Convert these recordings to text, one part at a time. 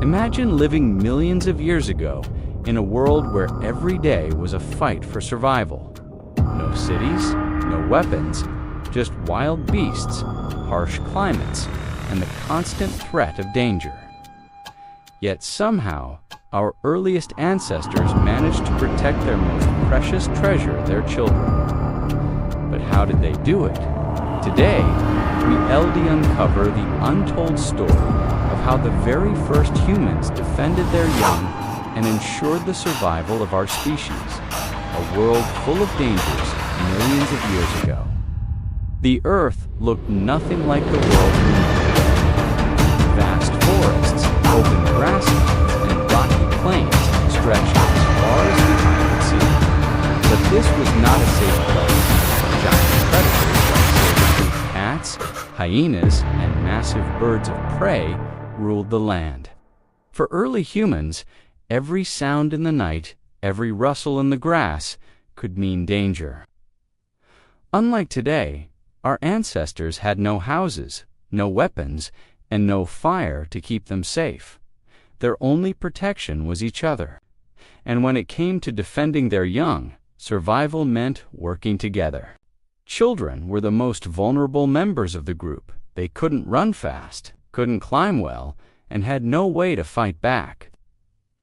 Imagine living millions of years ago in a world where every day was a fight for survival. No cities, no weapons, just wild beasts, harsh climates, and the constant threat of danger. Yet somehow, our earliest ancestors managed to protect their most precious treasure, their children. But how did they do it? Today, we LD uncover the untold story of how the very first humans defended their young and ensured the survival of our species, a world full of dangers millions of years ago. The Earth looked nothing like the world we know today. Vast forests, open grasslands, and rocky plains stretched as far as the eye could see. But this was not a safe place. Giant predators like saber-toothed cats, hyenas, and massive birds of prey ruled the land. For early humans, every sound in the night, every rustle in the grass, could mean danger. Unlike today, our ancestors had no houses, no weapons, and no fire to keep them safe. Their only protection was each other. And when it came to defending their young, survival meant working together. Children were the most vulnerable members of the group. They couldn't run fast, couldn't climb well, and had no way to fight back.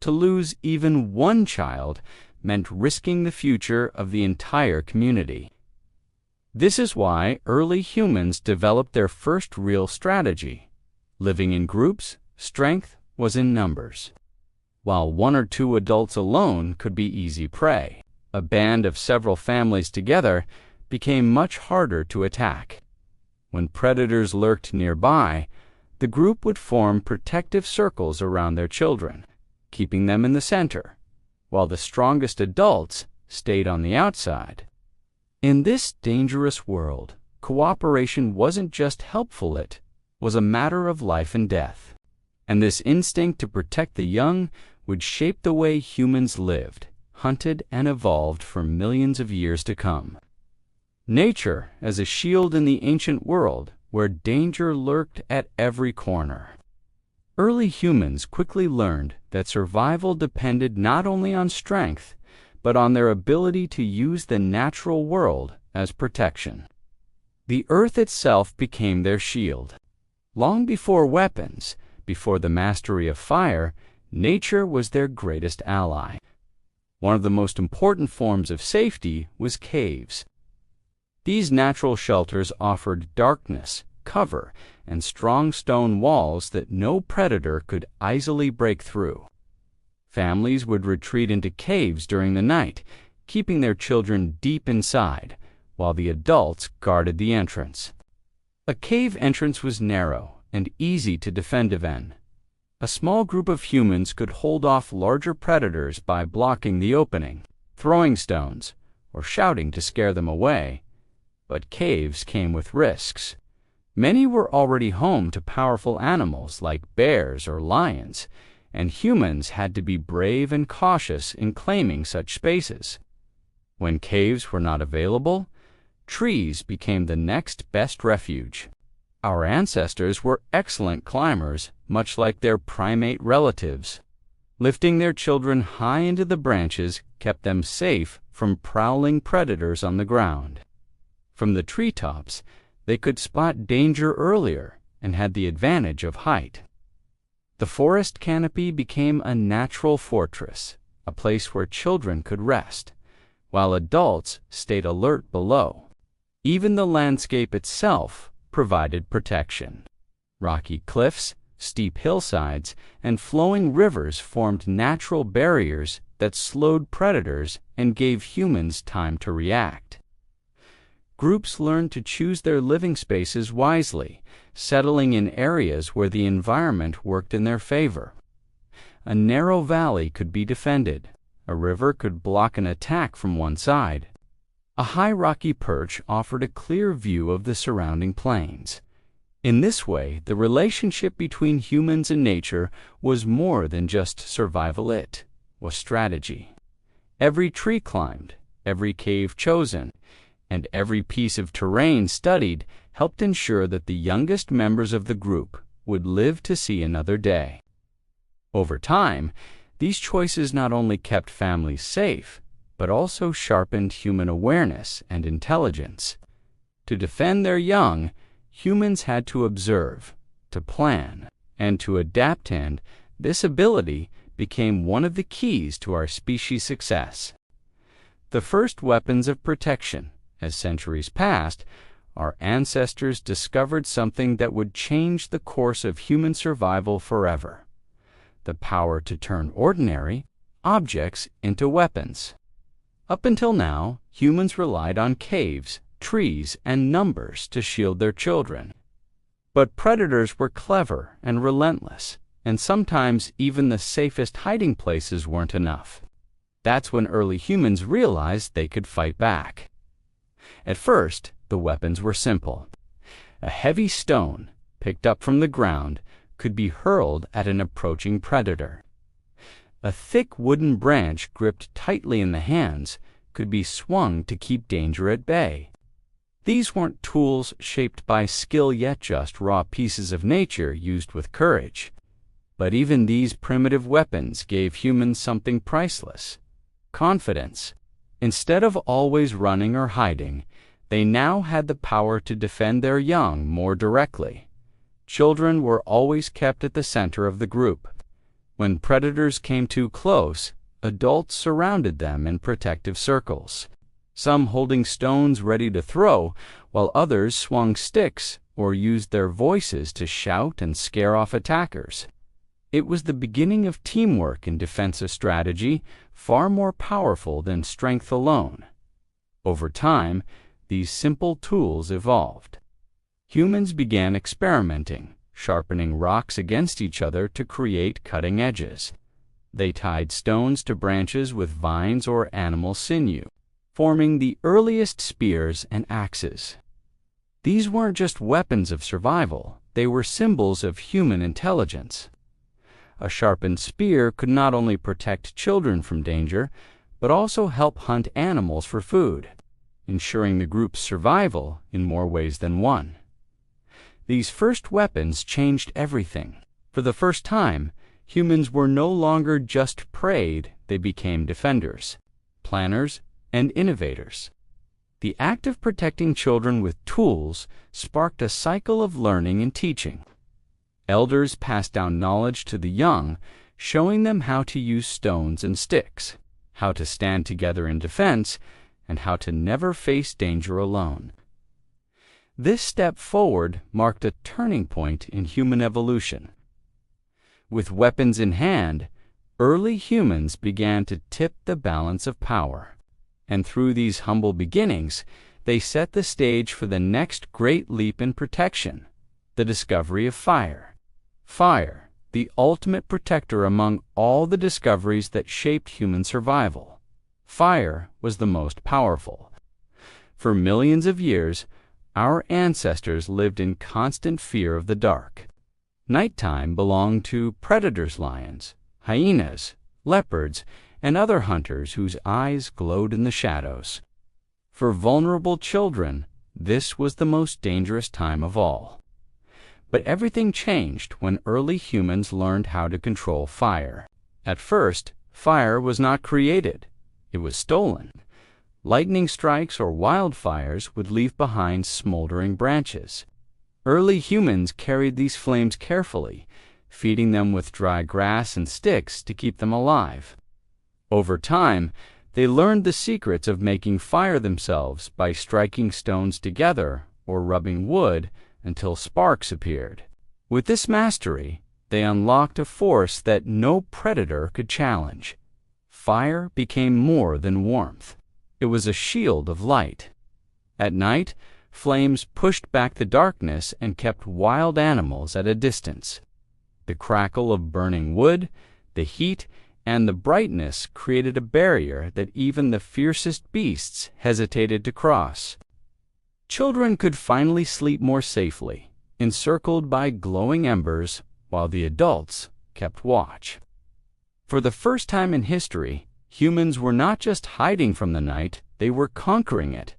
To lose even one child meant risking the future of the entire community. This is why early humans developed their first real strategy. Living in groups, strength was in numbers. While one or two adults alone could be easy prey, a band of several families together became much harder to attack. When predators lurked nearby, the group would form protective circles around their children, keeping them in the center, while the strongest adults stayed on the outside. In this dangerous world, cooperation wasn't just helpful, it was a matter of life and death. And this instinct to protect the young would shape the way humans lived, hunted, and evolved for millions of years to come. Nature as a shield in the ancient world where danger lurked at every corner. Early humans quickly learned that survival depended not only on strength, but on their ability to use the natural world as protection. The earth itself became their shield. Long before weapons, before the mastery of fire, nature was their greatest ally. One of the most important forms of safety was caves. These natural shelters offered darkness, cover, and strong stone walls that no predator could easily break through. Families would retreat into caves during the night, keeping their children deep inside, while the adults guarded the entrance. A cave entrance was narrow and easy to defend in. A small group of humans could hold off larger predators by blocking the opening, throwing stones, or shouting to scare them away. But caves came with risks. Many were already home to powerful animals like bears or lions, and humans had to be brave and cautious in claiming such spaces. When caves were not available, trees became the next best refuge. Our ancestors were excellent climbers, much like their primate relatives. Lifting their children high into the branches kept them safe from prowling predators on the ground. From the treetops, they could spot danger earlier and had the advantage of height. The forest canopy became a natural fortress, a place where children could rest, while adults stayed alert below. Even the landscape itself provided protection. Rocky cliffs, steep hillsides, and flowing rivers formed natural barriers that slowed predators and gave humans time to react. Groups learned to choose their living spaces wisely, settling in areas where the environment worked in their favor. A narrow valley could be defended. A river could block an attack from one side. A high rocky perch offered a clear view of the surrounding plains. In this way, the relationship between humans and nature was more than just survival, it was strategy. Every tree climbed, every cave chosen, and every piece of terrain studied helped ensure that the youngest members of the group would live to see another day. Over time, these choices not only kept families safe, but also sharpened human awareness and intelligence. To defend their young, humans had to observe, to plan, and to adapt, and this ability became one of the keys to our species' success. The first weapons of protection. As centuries passed, our ancestors discovered something that would change the course of human survival forever: the power to turn ordinary objects into weapons. Up until now, humans relied on caves, trees, and numbers to shield their children. But predators were clever and relentless, and sometimes even the safest hiding places weren't enough. That's when early humans realized they could fight back. At first, the weapons were simple. A heavy stone, picked up from the ground, could be hurled at an approaching predator. A thick wooden branch gripped tightly in the hands could be swung to keep danger at bay. These weren't tools shaped by skill, yet just raw pieces of nature used with courage. But even these primitive weapons gave humans something priceless: confidence. Instead of always running or hiding, they now had the power to defend their young more directly. Children were always kept at the center of the group. When predators came too close, adults surrounded them in protective circles, some holding stones ready to throw, while others swung sticks or used their voices to shout and scare off attackers. It was the beginning of teamwork in defensive strategy, far more powerful than strength alone. Over time, these simple tools evolved. Humans began experimenting, sharpening rocks against each other to create cutting edges. They tied stones to branches with vines or animal sinew, forming the earliest spears and axes. These weren't just weapons of survival, they were symbols of human intelligence. A sharpened spear could not only protect children from danger, but also help hunt animals for food, ensuring the group's survival in more ways than one. These first weapons changed everything. For the first time, humans were no longer just preyed, they became defenders, planners, and innovators. The act of protecting children with tools sparked a cycle of learning and teaching. Elders passed down knowledge to the young, showing them how to use stones and sticks, how to stand together in defense, and how to never face danger alone. This step forward marked a turning point in human evolution. With weapons in hand, early humans began to tip the balance of power. And through these humble beginnings, they set the stage for the next great leap in protection: the discovery of fire. Fire, the ultimate protector among all the discoveries that shaped human survival. Fire was the most powerful. For millions of years, our ancestors lived in constant fear of the dark. Nighttime belonged to predators: lions, hyenas, leopards, and other hunters whose eyes glowed in the shadows. For vulnerable children, this was the most dangerous time of all. But everything changed when early humans learned how to control fire. At first, fire was not created, it was stolen. Lightning strikes or wildfires would leave behind smoldering branches. Early humans carried these flames carefully, feeding them with dry grass and sticks to keep them alive. Over time, they learned the secrets of making fire themselves by striking stones together or rubbing wood until sparks appeared. With this mastery, they unlocked a force that no predator could challenge. Fire became more than warmth. It was a shield of light. At night, flames pushed back the darkness and kept wild animals at a distance. The crackle of burning wood, the heat, and the brightness created a barrier that even the fiercest beasts hesitated to cross. Children could finally sleep more safely, encircled by glowing embers, while the adults kept watch. For the first time in history, humans were not just hiding from the night, they were conquering it.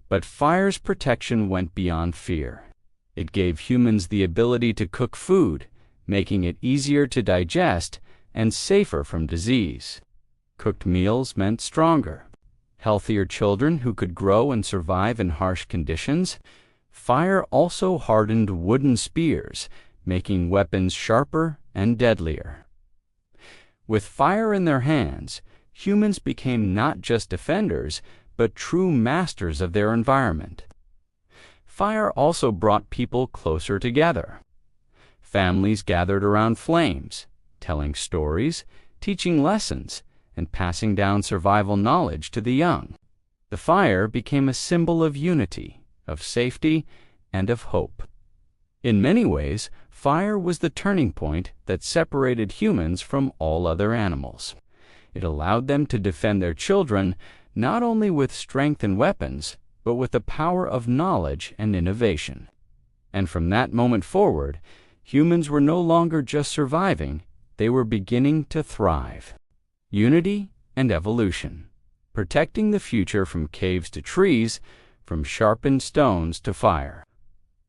But fire's protection went beyond fear. It gave humans the ability to cook food, making it easier to digest and safer from disease. Cooked meals meant stronger, healthier children who could grow and survive in harsh conditions. Fire also hardened wooden spears, making weapons sharper and deadlier. With fire in their hands, humans became not just defenders, but true masters of their environment. Fire also brought people closer together. Families gathered around flames, telling stories, teaching lessons, and passing down survival knowledge to the young. The fire became a symbol of unity, of safety, and of hope. In many ways, fire was the turning point that separated humans from all other animals. It allowed them to defend their children not only with strength and weapons, but with the power of knowledge and innovation. And from that moment forward, humans were no longer just surviving, they were beginning to thrive. Unity and evolution, protecting the future from caves to trees, from sharpened stones to fire.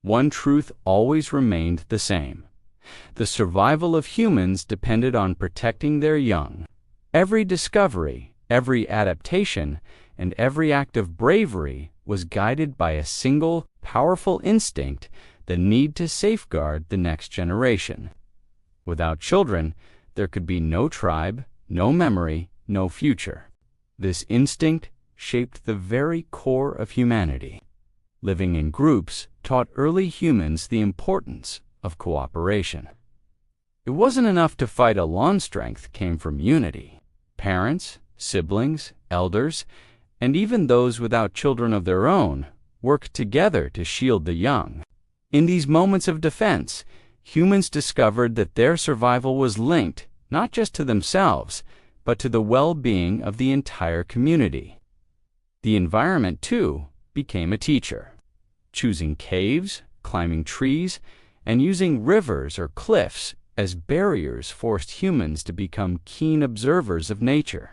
One truth always remained the same. The survival of humans depended on protecting their young. Every discovery, every adaptation, and every act of bravery was guided by a single, powerful instinct, the need to safeguard the next generation. Without children, there could be no tribe, no memory, no future. This instinct shaped the very core of humanity. Living in groups taught early humans the importance of cooperation. It wasn't enough to fight alone. Strength came from unity. Parents, siblings, elders, and even those without children of their own worked together to shield the young. In these moments of defense, humans discovered that their survival was linked not just to themselves, but to the well-being of the entire community. The environment, too, became a teacher. Choosing caves, climbing trees, and using rivers or cliffs as barriers forced humans to become keen observers of nature.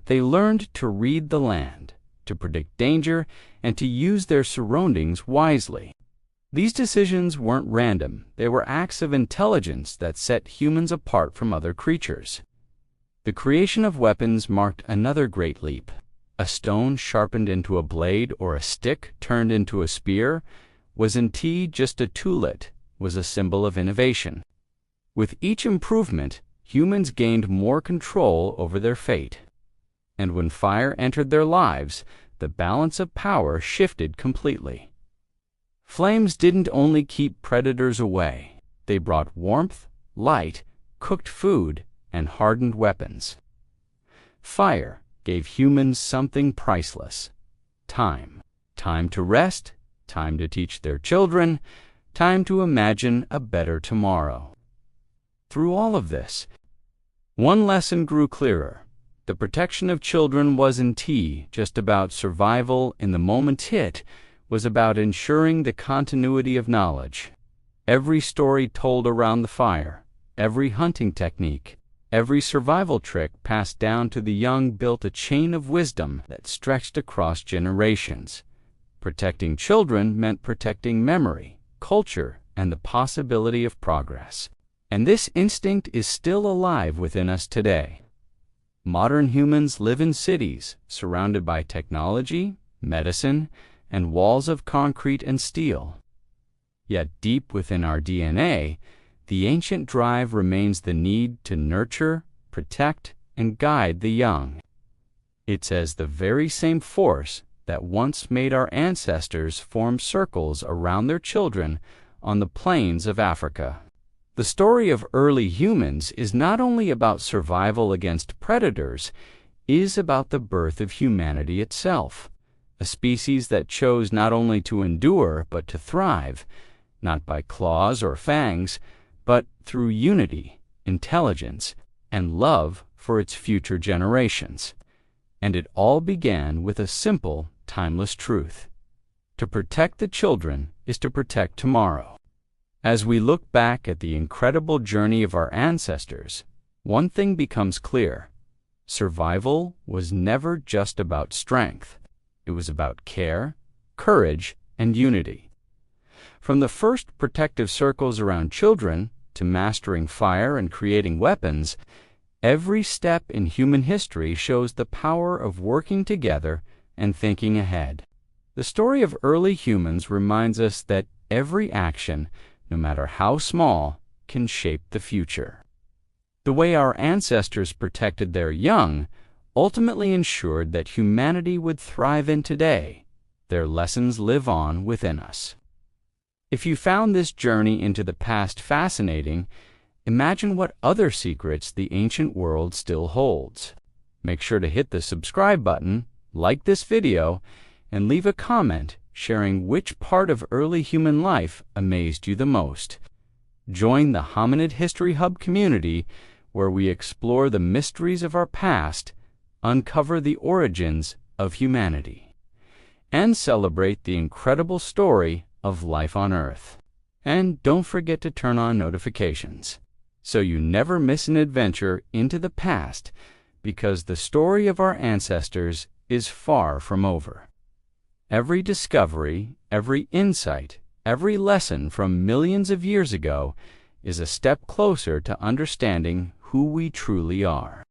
They learned to read the land, to predict danger, and to use their surroundings wisely. These decisions weren't random. They were acts of intelligence that set humans apart from other creatures. The creation of weapons marked another great leap. A stone sharpened into a blade or a stick turned into a spear wasn't just a toolet, was a symbol of innovation. With each improvement, humans gained more control over their fate. And when fire entered their lives, the balance of power shifted completely. Flames didn't only keep predators away. They brought warmth, light, cooked food, and hardened weapons. Fire gave humans something priceless: time. Time to rest, time to teach their children, time to imagine a better tomorrow. Through all of this, one lesson grew clearer. The protection of children wasn't just about survival in the moment. It was about ensuring the continuity of knowledge. Every story told around the fire, every hunting technique, every survival trick passed down to the young built a chain of wisdom that stretched across generations. Protecting children meant protecting memory, culture, and the possibility of progress. And this instinct is still alive within us today. Modern humans live in cities surrounded by technology, medicine, and walls of concrete and steel. Yet deep within our DNA, the ancient drive remains the need to nurture, protect, and guide the young. It's as the very same force that once made our ancestors form circles around their children on the plains of Africa. The story of early humans is not only about survival against predators, it is about the birth of humanity itself, a species that chose not only to endure but to thrive, not by claws or fangs, but through unity, intelligence, and love for its future generations. And it all began with a simple, timeless truth: to protect the children is to protect tomorrow. As we look back at the incredible journey of our ancestors, one thing becomes clear: survival was never just about strength. It was about care, courage, and unity. From the first protective circles around children to mastering fire and creating weapons, every step in human history shows the power of working together and thinking ahead. The story of early humans reminds us that every action, no matter how small, can shape the future. The way our ancestors protected their young ultimately ensured that humanity would thrive in today. Their lessons live on within us. If you found this journey into the past fascinating, imagine what other secrets the ancient world still holds. Make sure to hit the subscribe button, like this video, and leave a comment sharing which part of early human life amazed you the most. Join the Hominid History Hub community, where we explore the mysteries of our past, uncover the origins of humanity, and celebrate the incredible story of life on Earth. And don't forget to turn on notifications so you never miss an adventure into the past, because the story of our ancestors is far from over. Every discovery, every insight, every lesson from millions of years ago is a step closer to understanding who we truly are.